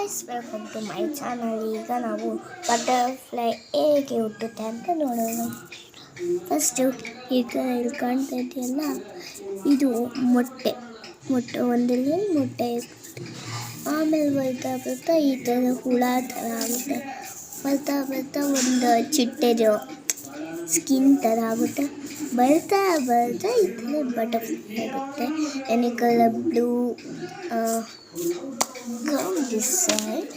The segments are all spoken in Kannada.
Guys, welcome to my channel. ಈಗ ನಾವು ಬಟರ್ಫ್ಲೈ ಹೇಗೆ ಹುಟ್ಟುತ್ತೆ ಅಂತ ನೋಡೋಣ. ಫಸ್ಟು ಈಗ ಇಲ್ಲಿ ಕಾಣ್ತಾ ಇದೆಯಲ್ಲ, ಇದು ಮೊಟ್ಟೆ ಒಂದಲ್ಲಿ ಮೊಟ್ಟೆ ಇರುತ್ತೆ. ಆಮೇಲೆ ಬರ್ತಾ ಈ ಥರ ಹುಳ ಥರ ಆಗುತ್ತೆ. ಬರ್ತಾ ಒಂದು ಚಿಟ್ಟೆದು ಸ್ಕಿನ್ ಥರ ಆಗುತ್ತೆ. ಬರ್ತಾ ಈ ಥರ ಬಟರ್ಫ್ಲೈ ಆಗುತ್ತೆ. Any colour blue this side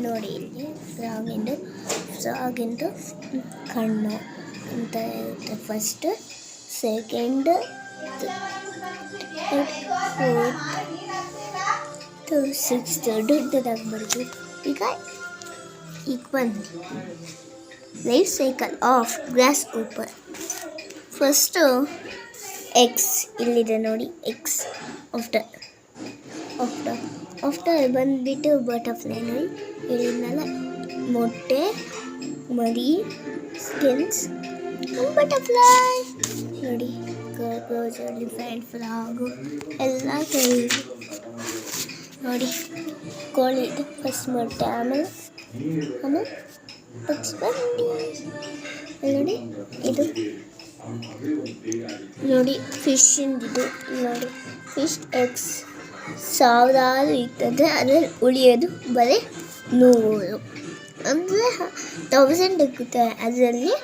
ನೋಡಿ, ಇಲ್ಲಿ ಫ್ರಾಗಿಂದು ಕಣ್ಣು ಅಂತ ಇರುತ್ತೆ. ಫಸ್ಟ್, ಸೆಕೆಂಡ್, ಫೋರ್ತ್, ಸಿಕ್ಸ್ತ್ ದೊಡ್ಡದಾಗಿ ಬರ್ಬೋದು. ಈಗ ಬನ್ನಿ, life cycle of grasshopper. First eggs ಇಲ್ಲಿದೆ ನೋಡಿ, ಎಗ್ಸ್ ಆಫ್ಟರ್ ಬಂದುಬಿಟ್ಟು ಬಟರ್ಫ್ಲೈ ನೋಡಿ, ಇಲ್ಲಿಂದಲ್ಲ ಮೊಟ್ಟೆ, ಮರಿ, ಸ್ಕಿನ್ಸ್, ಬಟರ್ಫ್ಲೈ ನೋಡಿ, ಗರ್ಗೋಸ್, ಎಲಿಫೆಂಟ್, ಫ್ರಾಗು ಎಲ್ಲ ಕೇಳಿದೆ ನೋಡಿ. ಕೋಳಿದು ಫಸ್ಟ್ ಮೊಟ್ಟೆ, ಆಮೇಲೆ ಬಗ್ಸ್ ಬಂಡಿ ನೋಡಿ. ಇದು ನೋಡಿ ಫಿಶಿಂದು ನೋಡಿ, ಫಿಶ್ ಎಗ್ಸ್ ಸಾವಿರಾರು ಇರ್ತದೆ, ಅದರಲ್ಲಿ ಉಳಿಯೋದು ಬರೀ 100 ಅಂದರೆ 1000 ಇರುತ್ತೆ. ಅದರಲ್ಲಿ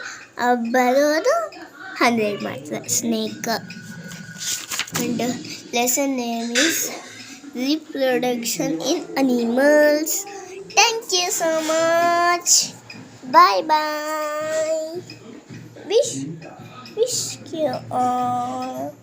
ಬರೋದು 100 ಮಾತ್ರ. Snake. And lesson name is reproduction in animals. Thank you so much. Bye. Wish you all